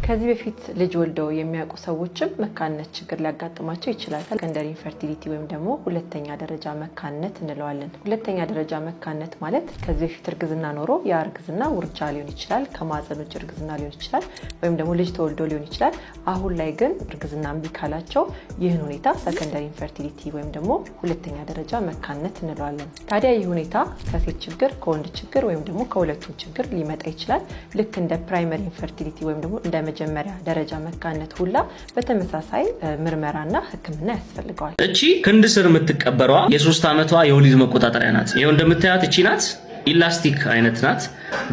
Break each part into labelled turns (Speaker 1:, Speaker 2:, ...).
Speaker 1: ከዚህ በፊት ልጅ ወልደው የሚያውቁ ሰዎችም መካንነት ችግር ሊያጋጥማቸው ይችላል። ሰከንደሪ ኢንፈርቲሊቲ ወይም ደግሞ ሁለተኛ ደረጃ መካንነት እንለዋለን። ሁለተኛ ደረጃ መካንነት ማለት ከዚህ በፊት እርግዝና ኖሮ ያ እርግዝና ውርጃ ሊሆን ይችላል፣ ከማህፀን ውጭ እርግዝና ሊሆን ይችላል፣ ወይም ደግሞ ልጅ ተወልዶ ሊሆን ይችላል። አሁን ላይ ግን እርግዝና እምቢ ካላቸው ይህን ሁኔታ ሰከንደሪ ኢንፈርቲሊቲ ወይም ደግሞ ሁለተኛ ደረጃ መካንነት እንለዋለን። ታዲያ ይህ ሁኔታ ከሴት ችግር፣ ከወንድ ችግር ወይም ደግሞ ከሁለቱም ችግር ሊመጣ ይችላል። ልክ እንደ ፕራይመሪ ኢንፈርቲሊቲ ወይም ደግሞ እንደ መጀመሪያ ደረጃ መካንነት ሁላ በተመሳሳይ ምርመራና ሕክምና ያስፈልገዋል።
Speaker 2: እቺ ክንድ ስር የምትቀበረዋ የ3 ዓመቷ የወሊድ መቆጣጠሪያ ናት። ይሄው እንደምታዩት እቺ ናት። ኢላስቲክ አይነት ናት።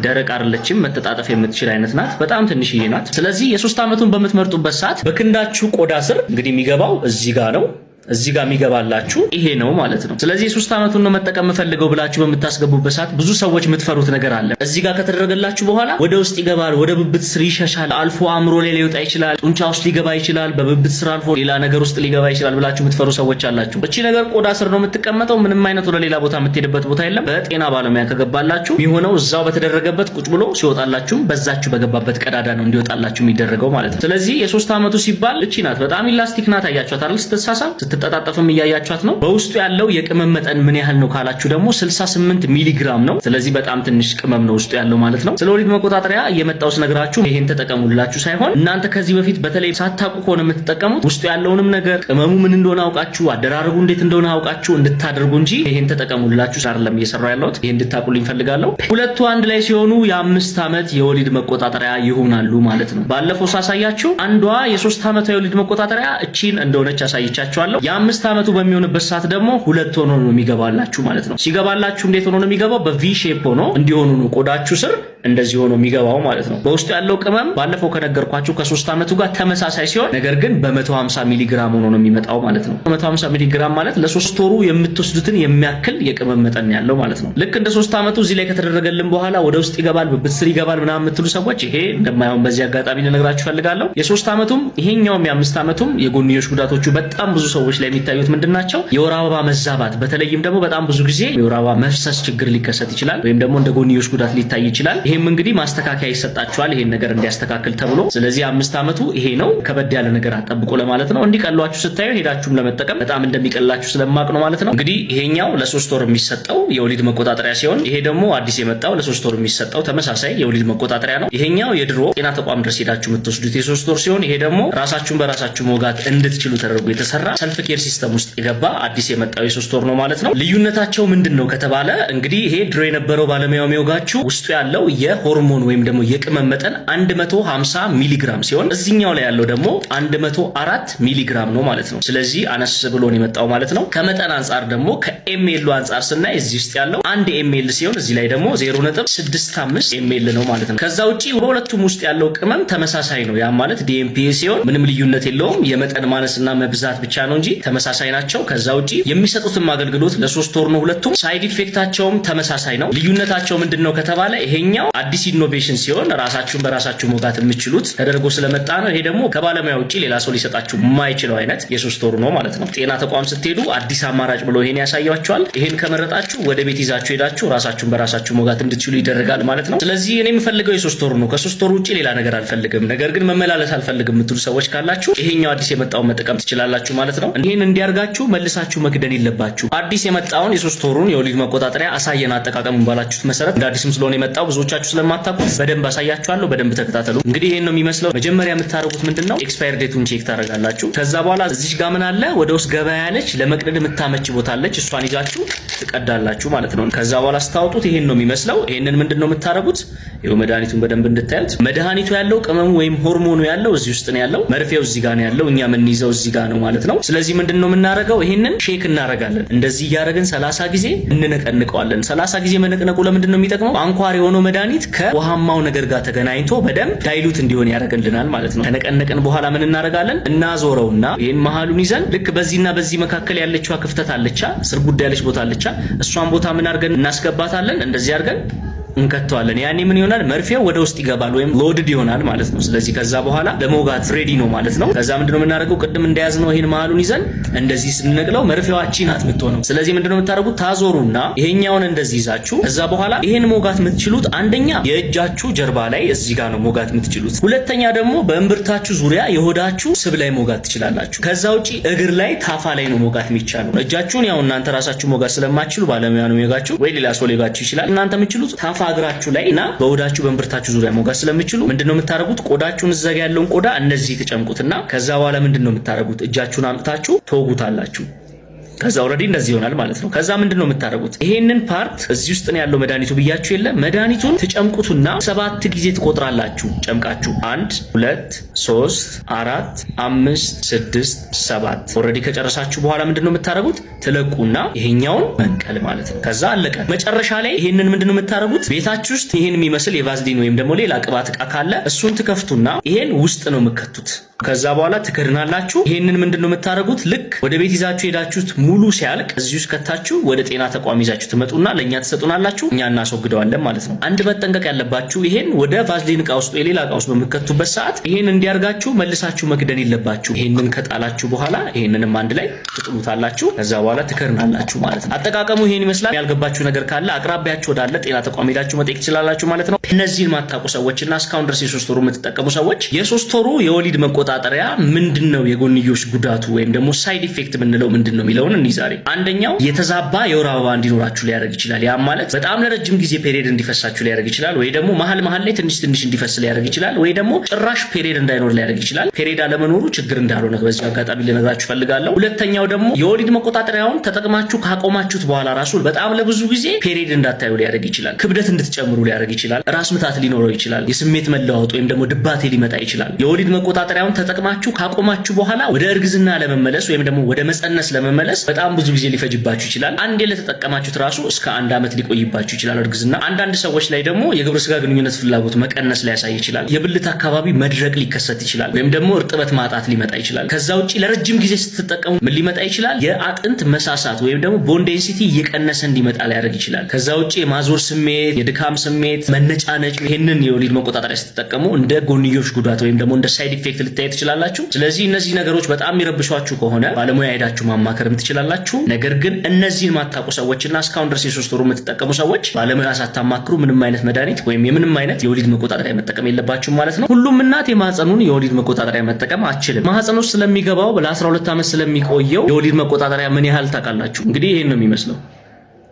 Speaker 2: ደረቅ አይደለችም። መተጣጠፍ የምትችል አይነት ናት። በጣም ትንሽዬ ናት። ስለዚህ የ3 ዓመቱን በምትመርጡበት ሰዓት በክንዳችሁ ቆዳ ስር እንግዲህ የሚገባው እዚህ ጋር ነው። እዚህ ጋር የሚገባላችሁ ይሄ ነው ማለት ነው። ስለዚህ የ3 ዓመቱን ነው መጠቀም የምፈልገው ብላችሁ በምታስገቡበት ሰዓት ብዙ ሰዎች የምትፈሩት ነገር አለ። እዚህ ጋር ከተደረገላችሁ በኋላ ወደ ውስጥ ይገባል፣ ወደ ብብት ስር ይሸሻል፣ አልፎ አእምሮ ላይ ሊወጣ ይችላል፣ ጡንቻ ውስጥ ሊገባ ይችላል፣ በብብት ስር አልፎ ሌላ ነገር ውስጥ ሊገባ ይችላል ብላችሁ የምትፈሩ ሰዎች አላችሁ። እቺ ነገር ቆዳ ስር ነው የምትቀመጠው። ምንም አይነት ወደ ሌላ ቦታ የምትሄድበት ቦታ የለም። በጤና ባለሙያ ከገባላችሁ የሚሆነው እዛው በተደረገበት ቁጭ ብሎ ሲወጣላችሁ በዛችሁ በገባበት ቀዳዳ ነው እንዲወጣላችሁ የሚደረገው ማለት ነው። ስለዚህ የ3 ዓመቱ ሲባል እቺ ናት። በጣም ኢላስቲክ ናት። አያችኋት አይደል? ስትሳሳብ ስትጠጣጠፍም እያያችኋት ነው። በውስጡ ያለው የቅመም መጠን ምን ያህል ነው ካላችሁ ደግሞ 68 ሚሊግራም ነው። ስለዚህ በጣም ትንሽ ቅመም ነው ውስጡ ያለው ማለት ነው። ስለ ወሊድ መቆጣጠሪያ እየመጣው ስነግራችሁ ይሄን ተጠቀሙላችሁ ሳይሆን እናንተ ከዚህ በፊት በተለይ ሳታውቁ ከሆነ የምትጠቀሙት ውስጡ ያለውንም ነገር ቅመሙ ምን እንደሆነ አውቃችሁ አደራረጉ እንዴት እንደሆነ አውቃችሁ እንድታደርጉ እንጂ ይሄን ተጠቀሙላችሁ አይደለም እየሰራው ያለሁት። ይሄን እንድታቁልኝ ፈልጋለሁ። ሁለቱ አንድ ላይ ሲሆኑ የ5 ዓመት የወሊድ መቆጣጠሪያ ይሆናሉ ማለት ነው። ባለፈው ሳሳያችሁ አንዷ የ3 ዓመት የወሊድ መቆጣጠሪያ እቺን እንደሆነች አሳይቻችኋለሁ። የ5 ዓመቱ በሚሆንበት ሰዓት ደግሞ ሁለት ሆኖ ነው የሚገባላችሁ ማለት ነው። ሲገባላችሁ እንዴት ሆኖ ነው የሚገባው? በቪ ሼፕ ሆኖ እንዲሆኑ ነው ቆዳችሁ ስር እንደዚህ ሆኖ የሚገባው ማለት ነው። በውስጡ ያለው ቅመም ባለፈው ከነገርኳችሁ ከ3 ዓመቱ ጋር ተመሳሳይ ሲሆን ነገር ግን በ150 ሚሊግራም ሆኖ ነው የሚመጣው ማለት ነው። 150 ሚሊግራም ማለት ለ3 ወሩ የምትወስዱትን የሚያክል የቅመም መጠን ያለው ማለት ነው። ልክ እንደ 3 ዓመቱ እዚህ ላይ ከተደረገልን በኋላ ወደ ውስጥ ይገባል፣ ብብት ስር ይገባል ምናምን የምትሉ ሰዎች ይሄ እንደማይሆን በዚህ አጋጣሚ ልነግራችሁ ፈልጋለሁ። የ3 ዓመቱም ይሄኛውም የ5 ዓመቱም የጎንዮሽ ጉዳቶቹ በጣም ብዙ ሰዎች ላይ የሚታዩት ምንድናቸው? የወር አበባ መዛባት፣ በተለይም ደግሞ በጣም ብዙ ጊዜ የወር አበባ መፍሰስ ችግር ሊከሰት ይችላል፣ ወይም ደግሞ እንደ ጎንዮሽ ጉዳት ሊታይ ይችላል። ይሄም እንግዲህ ማስተካከያ ይሰጣችኋል ይሄን ነገር እንዲያስተካክል ተብሎ። ስለዚህ 5 ዓመቱ ይሄ ነው። ከበድ ያለ ነገር አጠብቁ ለማለት ነው። እንዲቀሏችሁ ስታዩ ሄዳችሁም ለመጠቀም በጣም እንደሚቀላችሁ ስለማቅ ነው ማለት ነው። እንግዲህ ይሄኛው ለ3 ወር የሚሰጠው የወሊድ መቆጣጠሪያ ሲሆን ይሄ ደግሞ አዲስ የመጣው ለ3 ወር የሚሰጠው ተመሳሳይ የወሊድ መቆጣጠሪያ ነው። ይሄኛው የድሮ ጤና ተቋም ድረስ ሄዳችሁ የምትወስዱት የ3 ወር ሲሆን ይሄ ደግሞ ራሳችሁን በራሳችሁ መውጋት እንድትችሉ ተደርጎ የተሰራ ሰልፍ ኬር ሲስተም ውስጥ የገባ አዲስ የመጣው የ3 ወር ነው ማለት ነው። ልዩነታቸው ምንድነው ከተባለ እንግዲህ ይሄ ድሮ የነበረው ባለሙያው የሚወጋችሁ ውስጡ ያለው የሆርሞን ወይም ደግሞ የቅመም መጠን 150 ሚሊግራም ሲሆን እዚህኛው ላይ ያለው ደግሞ 104 ሚሊግራም ነው ማለት ነው። ስለዚህ አነስ ብሎ ነው የመጣው ማለት ነው። ከመጠን አንፃር ደግሞ ከኤምኤል አንፃር ስናይ እዚህ ውስጥ ያለው 1 ኤምኤል ሲሆን እዚህ ላይ ደግሞ 0.65 ኤምኤል ነው ማለት ነው። ከዛ ውጪ በሁለቱም ውስጥ ያለው ቅመም ተመሳሳይ ነው። ያ ማለት ዲኤምፒኤ ሲሆን ምንም ልዩነት የለውም። የመጠን ማነስና መብዛት ብቻ ነው እንጂ ተመሳሳይ ናቸው። ከዛ ውጪ የሚሰጡትም አገልግሎት ለ3 ወር ነው ሁለቱም። ሳይድ ኢፌክታቸውም ተመሳሳይ ነው። ልዩነታቸው ምንድነው ከተባለ ይሄኛው አዲስ ኢኖቬሽን ሲሆን ራሳችሁን በራሳችሁ መውጋት የምትችሉት ተደርጎ ስለመጣ ነው። ይሄ ደግሞ ከባለሙያ ውጪ ሌላ ሰው ሊሰጣችሁ የማይችለው አይነት የ3 ወር ነው ማለት ነው። ጤና ተቋም ስትሄዱ አዲስ አማራጭ ብሎ ይሄን ያሳያችኋል። ይሄን ከመረጣችሁ ወደ ቤት ይዛችሁ ሄዳችሁ ራሳችሁን በራሳችሁ መውጋት እንድትችሉ ይደረጋል ማለት ነው። ስለዚህ እኔ የምፈልገው የ3 ወር ነው። ከ3 ወር ውጪ ሌላ ነገር አልፈልግም። ነገር ግን መመላለስ አልፈልግም የምትሉ ሰዎች ካላችሁ ይሄኛው አዲስ የመጣውን መጠቀም ትችላላችሁ ማለት ነው። ይሄን እንዲያርጋችሁ መልሳችሁ መግደን የለባችሁ። አዲስ የመጣውን የ3 ወሩን የወሊድ መቆጣጠሪያ አሳየን አጠቃቀሙን ባላችሁት መሰረት እንደ አዲስም ስለሆነ የመጣው ብዙዎቻችሁ ስለማታውቁት በደንብ አሳያችኋለሁ። በደንብ ተከታተሉ። እንግዲህ ይሄን ነው የሚመስለው። መጀመሪያ የምታረጉት ምንድነው ኤክስፓየር ዴቱን ቼክ ታደርጋላችሁ። ከዛ በኋላ እዚህ ጋር ምን አለ ወደ ውስጥ ገባ ያለች ለመቅደድ የምታመች ቦታ አለች። እሷን ይዛችሁ ትቀዳላችሁ ማለት ነው። ከዛ በኋላ ስታወጡት ይሄን ነው የሚመስለው። ይሄንን ምንድነው የምታረጉት? ይሄው መድኃኒቱን በደንብ እንድታዩት። መድኃኒቱ ያለው ቅመሙ ወይም ሆርሞኑ ያለው እዚህ ውስጥ ነው ያለው። መርፌው እዚህ ጋር ነው ያለው። እኛ የምንይዘው እዚህ ጋር ነው ማለት ነው። ስለዚህ ምንድነው የምናረገው? ይሄንን ሼክ እናረጋለን። እንደዚህ እያደረግን 30 ጊዜ እንነቀንቀዋለን። 30 ጊዜ መነቅነቁ ለምንድነው የሚጠቅመው? አንኳር የሆነው መድኃኒት ከውሃማው ነገር ጋር ተገናኝቶ በደንብ ዳይሉት እንዲሆን ያደርግልናል ማለት ነው። ከነቀነቅን በኋላ ምን እናረጋለን? እናዞረውና ይሄን መሃሉን ይዘን ልክ በዚህና በዚህ መካከል ያለችዋ ክፍተት አለቻ፣ ስር ጉዳይ ያለች ቦታ አለቻ። እሷን ቦታ ምን አድርገን እናስገባታለን? እንደዚህ አድርገን እንከተዋለን። ያኔ ምን ይሆናል? መርፌው ወደ ውስጥ ይገባል ወይም ሎድድ ይሆናል ማለት ነው። ስለዚህ ከዛ በኋላ ለመውጋት ሬዲ ነው ማለት ነው። ከዛ ምንድነው የምናደርገው? ቅድም እንደያዝነው ይሄን መሃሉን ይዘን እንደዚህ ስንነቅለው መርፌዋ እቺ ናት የምትሆነው። ስለዚህ ምንድነው የምታደርጉት? ታዞሩና ይሄኛውን እንደዚህ ይዛችሁ ከዛ በኋላ ይሄን መውጋት የምትችሉት አንደኛ የእጃችሁ ጀርባ ላይ እዚህ ጋር ነው መውጋት የምትችሉት። ሁለተኛ ደግሞ በእምብርታችሁ ዙሪያ የሆዳችሁ ስብ ላይ መውጋት ትችላላችሁ። ከዛ ውጪ እግር ላይ ታፋ ላይ ነው መውጋት የሚቻለው። እጃችሁን ያው እናንተ ራሳችሁ መውጋት ስለማትችሉ ባለሙያ ነው የሚወጋችሁ ወይ ሌላ ሰው ሊወጋችሁ ይችላል። እናንተ የምትችሉት ታፋ እግራችሁ ላይ እና በሆዳችሁ በእምብርታችሁ ዙሪያ መውጋት ስለምትችሉ ምንድነው የምታደርጉት? ቆዳችሁን እዛ ጋር ያለውን ቆዳ እንደዚህ ትጨምቁትና ከዛ በኋላ ምንድነው የምታደርጉት? እጃችሁን አምጥታችሁ ተወጉታላችሁ። ከዛ ኦሬዲ እንደዚህ ይሆናል ማለት ነው። ከዛ ምንድነው የምታደርጉት? ይሄንን ፓርት እዚህ ውስጥ ነው ያለው መድኃኒቱ ብያችሁ የለ መድኃኒቱን ትጨምቁትና 7 ጊዜ ትቆጥራላችሁ። ጨምቃችሁ 1 2 3 4 5 6 7 ኦሬዲ ከጨረሳችሁ በኋላ ምንድነው የምታደርጉት? ትለቁና ይሄኛውን መንቀል ማለት ነው። ከዛ አለቀ። መጨረሻ ላይ ይሄንን ምንድነው የምታደርጉት? ቤታችሁ ውስጥ ይሄን የሚመስል የቫዝሊን ወይም ደግሞ ሌላ ቅባት ዕቃ ካለ እሱን ትከፍቱና ይሄን ውስጥ ነው የምትከቱት። ከዛ በኋላ ትከድናላችሁ። ይሄንን ምንድነው የምታደርጉት? ልክ ወደ ቤት ይዛችሁ ሄዳችሁት ሙሉ ሲያልቅ እዚህ ውስጥ ከታችሁ ወደ ጤና ተቋም ይዛችሁ ትመጡና ለኛ ትሰጡናላችሁ፣ እኛ እናስወግደዋለን ማለት ነው። አንድ መጠንቀቅ ያለባችሁ ይሄን ወደ ቫዝሊን ዕቃ ውስጥ የሌላ ዕቃ ውስጥ በምትከቱበት ሰዓት ይሄን እንዲያርጋችሁ መልሳችሁ መክደን የለባችሁ። ይሄንን ከጣላችሁ በኋላ ይሄንንም አንድ ላይ ትጥሉታላችሁ። ከዛ በኋላ ትከድናላችሁ ማለት ነው። አጠቃቀሙ ይሄን ይመስላል። ያልገባችሁ ነገር ካለ አቅራቢያችሁ ወዳለ ጤና ተቋም ሄዳችሁ መጠየቅ ትችላላችሁ ማለት ነው። እነዚህን ማታውቁ ሰዎችና እስካሁን ድረስ የ3 ወሩ የምትጠቀሙ ሰዎች የ3 ወሩ የወሊድ መቆጣጠሪያ ምንድነው የጎንዮሽ ጉዳቱ ወይም ደግሞ ሳይድ ኢፌክት ምንለው ምንድነው የሚለውን ዛሬ አንደኛው የተዛባ የወር አበባ እንዲኖራችሁ ሊያደርግ ይችላል። ያ ማለት በጣም ለረጅም ጊዜ ፔሪየድ እንዲፈሳችሁ ሊያደርግ ይችላል፣ ወይ ደግሞ መሀል ላይ ትንሽ እንዲፈስ ሊያደርግ ይችላል፣ ወይ ደግሞ ጭራሽ ፔሪየድ እንዳይኖር ሊያደርግ ይችላል። ፔሪየድ አለመኖሩ ችግር እንዳልሆነ በዚህ አጋጣሚ ልነግራችሁ ፈልጋለሁ። ሁለተኛው ደግሞ የወሊድ መቆጣጠሪያውን ተጠቅማችሁ ካቆማችሁት በኋላ ራሱ በጣም ለብዙ ጊዜ ፔሪየድ እንዳታዩ ሊያደርግ ይችላል፣ ክብደት እንድትጨምሩ ሊያደርግ ይችላል፣ ራስ ምታት ሊኖረው ይችላል፣ የስሜት መለዋወጥ ወይም ደግሞ ድባቴ ሊመጣ ይችላል። የወሊድ መቆጣጠሪያውን ተጠቅማችሁ ካቆማችሁ በኋላ ወደ እርግዝና ለመመለስ ወይም ደግሞ ወደ መጸነስ ለመመለስ በጣም ብዙ ጊዜ ሊፈጅባችሁ ይችላል። አንዴ ለተጠቀማችሁት ራሱ እስከ 1 ዓመት ሊቆይባችሁ ይችላል እርግዝና። አንዳንድ ሰዎች ላይ ደግሞ የግብረ ስጋ ግንኙነት ፍላጎት መቀነስ ሊያሳይ ይችላል። የብልት አካባቢ መድረቅ ሊከሰት ይችላል፣ ወይም ደግሞ እርጥበት ማጣት ሊመጣ ይችላል። ከዛ ውጪ ለረጅም ጊዜ ስትጠቀሙ ምን ሊመጣ ይችላል? የአጥንት መሳሳት ወይም ደግሞ ቦን ዴንሲቲ እየቀነሰ እንዲመጣ ሊያደርግ ይችላል። ከዛ ውጪ የማዞር ስሜት፣ የድካም ስሜት፣ መነጫነጭ፣ ይሄንን የወሊድ መቆጣጠሪያ ስትጠቀሙ እንደ ጎንዮሽ ጉዳት ወይም ደግሞ እንደ ሳይድ ኢፌክት ልታዩ ትችላላችሁ። ስለዚህ እነዚህ ነገሮች በጣም የሚረብሿችሁ ከሆነ ባለሙያ ሄዳችሁ ማማከርም ትችላላችሁ። ነገር ግን እነዚህን ማታውቁ ሰዎችና እስካሁን ድረስ የ3 ወሩ የምትጠቀሙ ሰዎች ባለሙያ ሳታማክሩ ምንም አይነት መድኃኒት ወይም የምንም አይነት የወሊድ መቆጣጠሪያ መጠቀም የለባችሁም ማለት ነው። ሁሉም እናት የማህፀኑን የወሊድ መቆጣጠሪያ መጠቀም አትችልም። ማህፀን ውስጥ ስለሚገባው ለ12 ዓመት ስለሚቆየው የወሊድ መቆጣጠሪያ ምን ያህል ታውቃላችሁ? እንግዲህ ይሄን ነው የሚመስለው።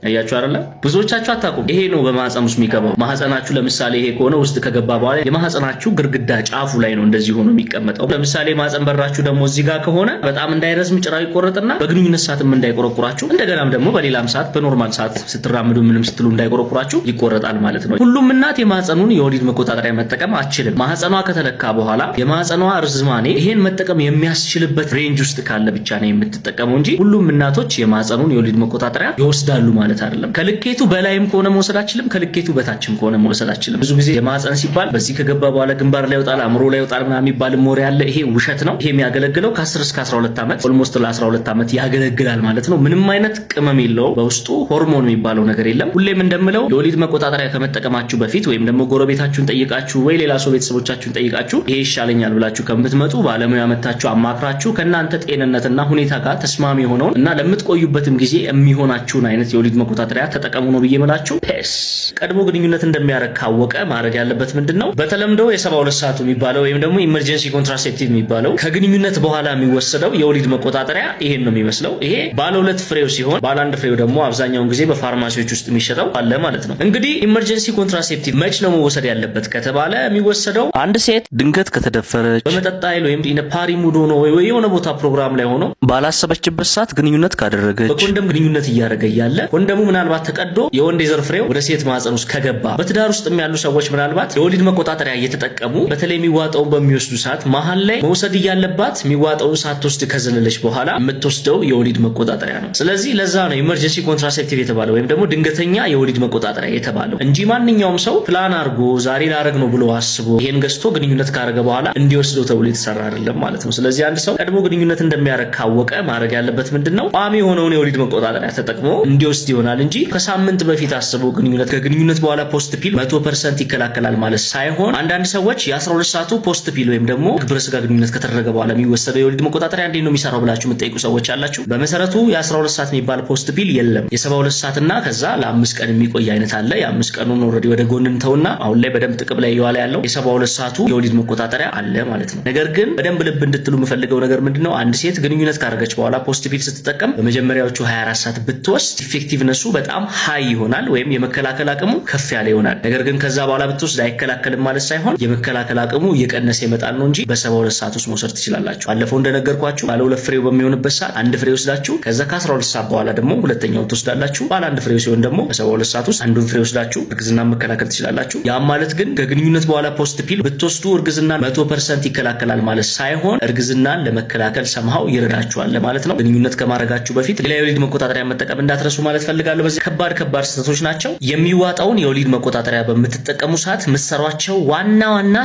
Speaker 2: አያችሁ አይደለ? ብዙዎቻችሁ አታውቁም። ይሄ ነው በማህፀን ውስጥ የሚገባው። ማህፀናችሁ ለምሳሌ ይሄ ከሆነ ውስጥ ከገባ በኋላ የማህፀናችሁ ግርግዳ ጫፉ ላይ ነው እንደዚህ ሆኖ የሚቀመጠው። ለምሳሌ ማህፀን በራችሁ ደግሞ እዚህ ጋር ከሆነ በጣም እንዳይረዝም ጭራው ይቆረጥና በግንኙነት ሰዓትም እንዳይቆረቁራችሁ፣ እንደገናም ደግሞ በሌላም ሰዓት በኖርማል ሰዓት ስትራምዱ ምንም ስትሉ እንዳይቆረቁራችሁ ይቆረጣል ማለት ነው። ሁሉም እናት የማህፀኑን የወሊድ መቆጣጠሪያ መጠቀም አትችልም። ማህፀኗ ከተለካ በኋላ የማህፀኗ ርዝማኔ ይሄን መጠቀም የሚያስችልበት ሬንጅ ውስጥ ካለ ብቻ ነው የምትጠቀመው እንጂ ሁሉም እናቶች የማህፀኑን የወሊድ መቆጣጠሪያ ይወስዳሉ ማለት አይደለም። ከልኬቱ በላይም ከሆነ መውሰድ አችልም፣ ከልኬቱ በታችም ከሆነ መውሰድ አችልም። ብዙ ጊዜ የማህፀን ሲባል በዚህ ከገባ በኋላ ግንባር ላይ ይወጣል፣ አምሮ ላይ ይወጣል ምናምን የሚባል ሞሪ ያለ፣ ይሄ ውሸት ነው። ይሄ የሚያገለግለው ከ10 እስከ 12 ዓመት ኦልሞስት ለ12 ዓመት ያገለግላል ማለት ነው። ምንም አይነት ቅመም የለው፣ በውስጡ ሆርሞን የሚባለው ነገር የለም። ሁሌም እንደምለው የወሊድ መቆጣጠሪያ ከመጠቀማችሁ በፊት ወይም ደግሞ ጎረቤታችሁን ጠይቃችሁ ወይ ሌላ ሰው ቤተሰቦቻችሁን ጠይቃችሁ ይሄ ይሻለኛል ብላችሁ ከምትመጡ ባለሙያ መታችሁ አማክራችሁ ከእናንተ ጤንነትና ሁኔታ ጋር ተስማሚ የሆነውን እና ለምትቆዩበትም ጊዜ የሚሆናችሁን አይነት የወሊድ መቆጣጠሪያ ተጠቀሙ ነው ብዬ መላችሁ። ፔስ ቀድሞ ግንኙነት እንደሚያረግ ካወቀ ማድረግ ያለበት ምንድነው? በተለምዶ የ72 ሰዓቱ የሚባለው ወይም ደግሞ ኢመርጀንሲ ኮንትራሴፕቲቭ የሚባለው ከግንኙነት በኋላ የሚወሰደው የወሊድ መቆጣጠሪያ ይሄን ነው የሚመስለው። ይሄ ባለ 2 ፍሬው ሲሆን ባለ 1 ፍሬው ደግሞ አብዛኛውን ጊዜ በፋርማሲዎች ውስጥ የሚሸጠው አለ ማለት ነው። እንግዲህ ኢመርጀንሲ ኮንትራሴፕቲቭ መች ነው መወሰድ ያለበት ከተባለ የሚወሰደው አንድ ሴት ድንገት ከተደፈረች፣ በመጠጥ ኃይል ወይም ፓሪ ሙድ ሆኖ ወይ የሆነ ቦታ ፕሮግራም ላይ ሆኖ ባላሰበችበት ሰዓት ግንኙነት ካደረገች፣ በኮንደም ግንኙነት እያደረገ እያለ ኮንደሙ ምናልባት ተቀዶ የወንድ የዘር ፍሬው ወደ ሴት ማህፀን ውስጥ ከገባ፣ በትዳር ውስጥ ያሉ ሰዎች ምናልባት የወሊድ መቆጣጠሪያ እየተጠቀሙ በተለይ የሚዋጣውን በሚወስዱ ሰዓት መሀል ላይ መውሰድ እያለባት የሚዋጣውን ሳትወስድ ከዘለለች በኋላ የምትወስደው የወሊድ መቆጣጠሪያ ነው። ስለዚህ ለዛ ነው ኢመርጀንሲ ኮንትራሴፕቲቭ የተባለው ወይም ደግሞ ድንገተኛ የወሊድ መቆጣጠሪያ የተባለው እንጂ ማንኛውም ሰው ፕላን አድርጎ ዛሬ ላረግ ነው ብሎ አስቦ ይሄን ገዝቶ ግንኙነት ካረገ በኋላ እንዲወስደው ተብሎ የተሰራ አይደለም ማለት ነው። ስለዚህ አንድ ሰው ቀድሞ ግንኙነት እንደሚያረግ ካወቀ ማድረግ ያለበት ምንድነው? ቋሚ የሆነውን የወሊድ መቆጣጠሪያ ተጠቅሞ እንዲወስድ ይሆናል እንጂ ከሳምንት በፊት አስበው ከግንኙነት በኋላ ፖስት ፒል 100% ይከላከላል ማለት ሳይሆን አንዳንድ ሰዎች የ12 ሰዓቱ ፖስት ፒል ወይም ደግሞ ግብረ ስጋ ግንኙነት ከተደረገ በኋላ የሚወሰደው የወሊድ መቆጣጠሪያ እንዴት ነው የሚሰራው ብላችሁ የምትጠይቁ ሰዎች አላችሁ። በመሰረቱ የ12 ሰዓት የሚባል ፖስት ፒል የለም። የ72 ሰዓትና ከዛ ለ5 ቀን የሚቆይ አይነት አለ። የ5 ቀኑን ኦልሬዲ ወደ ጎን እንተውና አሁን ላይ በደንብ ጥቅም ላይ እየዋለ ያለው የ72 ሰዓቱ የወሊድ መቆጣጠሪያ አለ ማለት ነው። ነገር ግን በደንብ ልብ እንድትሉ የምፈልገው ነገር ምንድነው አንድ ሴት ግንኙነት ካደረገች በኋላ ፖስት ፒል ስትጠቀም በመጀመሪያዎቹ 24 ሰዓት ብትወስድ ኢፌክቲቭነሱ በጣም ሃይ ይሆናል ወይም የመከላከል አቅሙ ከፍ ያለ ይሆናል። ነገር ግን ከዛ በኋላ ብትወስድ አይከላከልም ማለት ሳይሆን የመከላከል አቅሙ እየቀነሰ ይመጣል ነው እንጂ በ72 ሰዓት ውስጥ መውሰድ ትችላላችሁ። ባለፈው እንደነገርኳችሁ ባለ 2 ፍሬው በሚሆንበት ሰዓት አንድ ፍሬ ወስዳችሁ ከዛ ከ12 ሰዓት በኋላ ደግሞ ሁለተኛውን ትወስዳላችሁ። ባለ አንድ ፍሬው ሲሆን ደግሞ በ72 ሰዓት ውስጥ አንዱን ፍሬ ወስዳችሁ እርግዝና መከላከል ትችላላችሁ። ያ ማለት ግን ከግንኙነት በኋላ ፖስት ፒል ብትወስዱ እርግዝና 100% ይከላከላል ማለት ሳይሆን እርግዝናን ለመከላከል ሰምሃው ይረዳችኋል ማለት ነው። ግንኙነት ከማድረጋችሁ በፊት ሌላ የወሊድ መቆጣጠሪያ መጠቀም እንዳትረሱ ማለት ፈልጋለሁ። በዚህ ከባድ ስህተቶች ናቸው። የሚዋጣውን የወሊድ መቆጣጠሪያ በምትጠቀሙ ሰዓት የምትሰሯቸው ዋና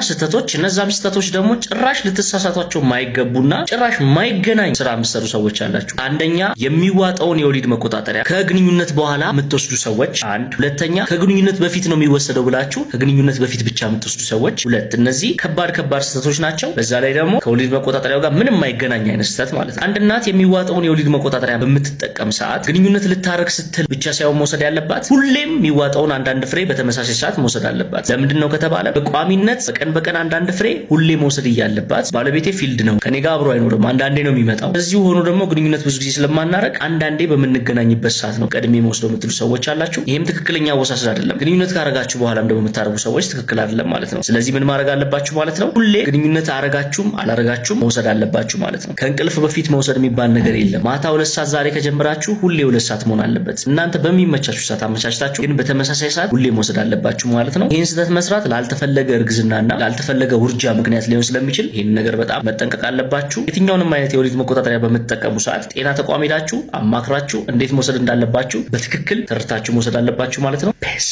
Speaker 2: ስህተቶች፣ እነዛም ስህተቶች ደግሞ ጭራሽ ልትሳሳቷቸው ማይገቡና ጭራሽ ማይገናኝ ስራ የምትሰሩ ሰዎች አላችሁ። አንደኛ የሚዋጣውን የወሊድ መቆጣጠሪያ ከግንኙነት በኋላ የምትወስዱ ሰዎች አንድ፣ ሁለተኛ ከግንኙነት በፊት ነው የሚወሰደው ብላችሁ ከግንኙነት በፊት ብቻ የምትወስዱ ሰዎች ሁለት። እነዚህ ከባድ ስህተቶች ናቸው። በዛ ላይ ደግሞ ከወሊድ መቆጣጠሪያው ጋር ምንም የማይገናኝ አይነት ስህተት ማለት ነው። አንድ እናት የሚዋጣውን የወሊድ መቆጣጠሪያ በምትጠቀም ሰዓት ግንኙነት ልታረግ ስትል ብቻ ሳይሆን መውሰድ ያለባት ሁሌም የሚዋጣውን አንዳንድ ፍሬ በተመሳሳይ ሰዓት መውሰድ አለባት። ለምንድን ነው ከተባለ በቋሚነት በቀን አንዳንድ ፍሬ ሁሌ መውሰድ እያለባት ባለቤቴ ፊልድ ነው ከኔ ጋር አብሮ አይኖርም አንዳንዴ ነው የሚመጣው። እዚሁ ሆኖ ደግሞ ግንኙነት ብዙ ጊዜ ስለማናረግ አንዳንዴ በምንገናኝበት ሰዓት ነው ቀድሜ መውሰደው የምትሉ ሰዎች አላችሁ። ይሄም ትክክለኛ አወሳሰድ አይደለም። ግንኙነት ካረጋችሁ በኋላም ደግሞ የምታረጉ ሰዎች ትክክል አይደለም ማለት ነው። ስለዚህ ምን ማድረግ አለባችሁ ማለት ነው? ሁሌ ግንኙነት አረጋችሁም አላረጋችሁም መውሰድ አለባችሁ ማለት ነው። ከእንቅልፍ በፊት መውሰድ የሚባል ነገር የለም። ማታ 2 ሰዓት ዛሬ ከጀመራችሁ ሁሌ 2 ሰዓት መሆን አለበት። እናንተ በሚመቻችሁ ሰዓት አመቻችታችሁ ግን በተመሳሳይ ሰዓት ሁሌ መውሰድ አለባችሁ ማለት ነው። ይህን ስህተት መስራት ላልተፈለገ እርግዝናና ላልተፈለገ ውርጃ ምክንያት ሊሆን ስለሚችል ይህን ነገር በጣም መጠንቀቅ አለባችሁ። የትኛውንም አይነት የወሊድ መቆጣጠሪያ በምትጠቀሙ ሰዓት ጤና ተቋም ሄዳችሁ አማክራችሁ እንዴት መውሰድ እንዳለባችሁ በትክክል ተረድታችሁ መውሰድ አለባችሁ ማለት ነው። ፔስ